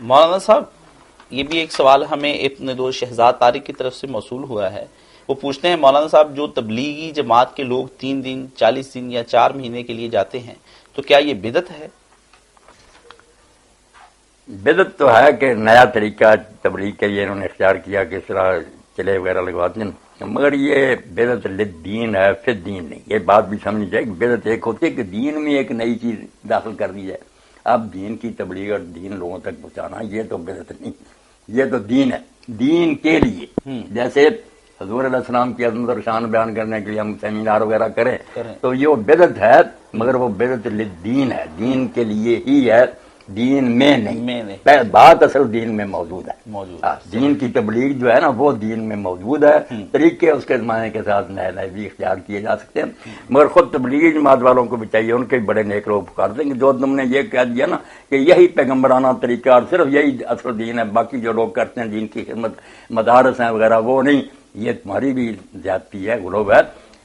مولانا صاحب یہ بھی ایک سوال ہمیں ابن دو شہزاد طارق کی طرف سے موصول ہوا ہے. وہ پوچھتے ہیں مولانا صاحب جو تبلیغی جماعت کے لوگ 3 دن 40 دن یا 4 مہینے کے لیے جاتے ہیں تو کیا یہ بدعت ہے؟ بدعت تو ہے کہ نیا طریقہ تبلیغ کے لیے انہوں نے اختیار کیا کہ اس طرح چلے وغیرہ لگواتے ہیں، مگر یہ بدعت للدین ہے، پھر دین نہیں. یہ بات بھی سمجھنی چاہیے کہ بدعت ایک ہوتی ہے کہ دین میں ایک نئی چیز داخل کر دی جائے. اب دین کی تبلیغ اور دین لوگوں تک پہنچانا یہ تو بدعت نہیں، یہ تو دین ہے. دین کے لیے جیسے حضور علیہ السلام کی عظمت اور شان بیان کرنے کے لیے ہم سیمینار وغیرہ کریں تو یہ بدعت ہے، مگر وہ بدعت للدین ہے، دین کے لیے ہی ہے، دین میں نہیں. بات اصل دین میں موجود ہے. دین کی تبلیغ جو ہے نا وہ دین میں موجود ہے. طریقے اس کے زمانے کے ساتھ نئے نئے بھی اختیار کیے جا سکتے ہیں، مگر خود تبلیغی جماعت والوں کو بھی چاہیے، ان کے بڑے نیک لوگ پکار دیں گے جو تم نے یہ کہہ دیا نا کہ یہی پیغمبرانہ طریقہ اور صرف یہی اصل دین ہے، باقی جو لوگ کرتے ہیں دین کی خدمت مدارس ہیں وغیرہ وہ نہیں، یہ تمہاری بھی زیادتی ہے، غلو ہے.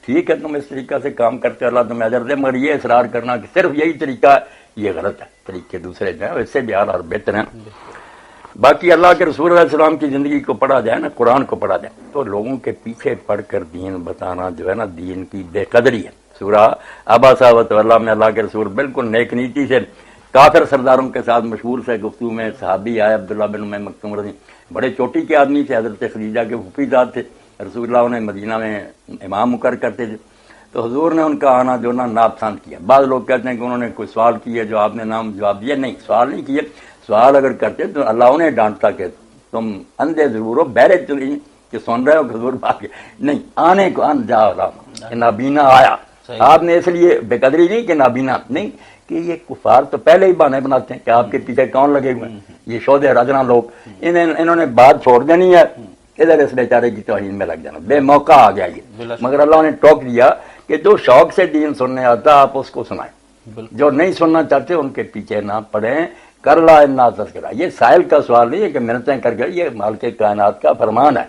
ٹھیک ہے تم اس طریقہ سے کام کرتے اللہ تمہیں اجر دے، مگر یہ اصرار کرنا کہ صرف یہی طریقہ ہے یہ غلط ہے. طریقے دوسرے جو ہیں اس سے بھی اعلیٰ اور بہتر ہیں. باقی اللہ کے رسول علیہ السلام کی زندگی کو پڑھا جائے نا، قرآن کو پڑھا جائے تو لوگوں کے پیچھے پڑھ کر دین بتانا جو ہے نا دین کی بے قدری ہے. سورہ عباسہ وتولیٰ میں اللہ کے رسول بالکل نیک نیتی سے کافر سرداروں کے ساتھ مشہور سے گفتگو میں صحابی آئے عبداللہ بن ام مکتوم رضی، بڑے چوٹی کے آدمی تھے، حضرت خدیجہ کے پھوپھی زاد تھے، رسول اللہ انہیں مدینہ میں امام مقرر کرتے تھے. تو حضور نے ان کا آنا جو نا ناپسند کیا. بعض لوگ کہتے ہیں کہ انہوں نے کوئی سوال کیے جو آپ نے نام جواب دیا، نہیں سوال نہیں کیے. سوال اگر کرتے تو اللہ انہیں ڈانٹتا کہ تم اندھے ضرور ہو، بہرے تو نہیں کہ سن رہے ہو حضور بات کے نہیں، آنے کو ان جا رہا کہ نابینا آیا. آپ نے اس لیے بے قدری نہیں کہ نابینا نہیں، کہ یہ کفار تو پہلے ہی بہانے بناتے ہیں کہ آپ کے پیچھے کون لگے ہوئے ہیں، یہ شودے رجنا لوگ. انہوں نے بات چھوڑ دینی ہے، ادھر اس بیچارے کی توہین میں لگ جانا، بے موقع آ گیا یہ. مگر اللہ نے ٹوک دیا کہ جو شوق سے دین سننے آتا آپ اس کو سنائیں، جو نہیں سننا چاہتے ان کے پیچھے نہ پڑیں. کر لا انا تذکرہ، یہ سائل کا سوال نہیں ہے کہ منتیں کر گئے، یہ مالک کائنات کا فرمان ہے.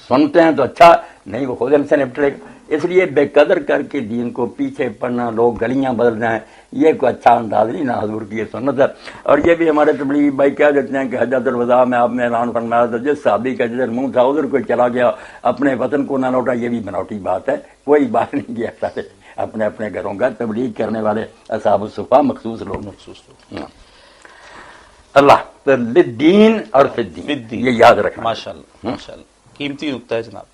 سنتے ہیں تو اچھا، نہیں وہ خود ان سے نپٹ لے گا. اس لیے بے قدر کر کے دین کو پیچھے پڑنا، لوگ گلیاں بدل جائیں، یہ کوئی اچھا انداز نہیں، نہ حضور کی یہ سنت ہے. اور یہ بھی ہمارے تبلیغی بھائی کہہ دیتے ہیں کہ حجۃ الوداع میں آپ نے اعلان فرمایا تھا جس صحابی کا جدھر منہ تھا ادھر کوئی چلا گیا اپنے وطن کو نہ لوٹا. یہ بھی بناوٹی بات ہے، کوئی بات نہیں کیا سارے اپنے اپنے گھروں کا تبلیغ کرنے والے اصحاب الصفا مخصوص لوگ. اللہ دین اور فی الدین، یہ یاد رکھنا. ماشاءاللہ ماشاءاللہ، قیمتی نکتہ ہے جناب.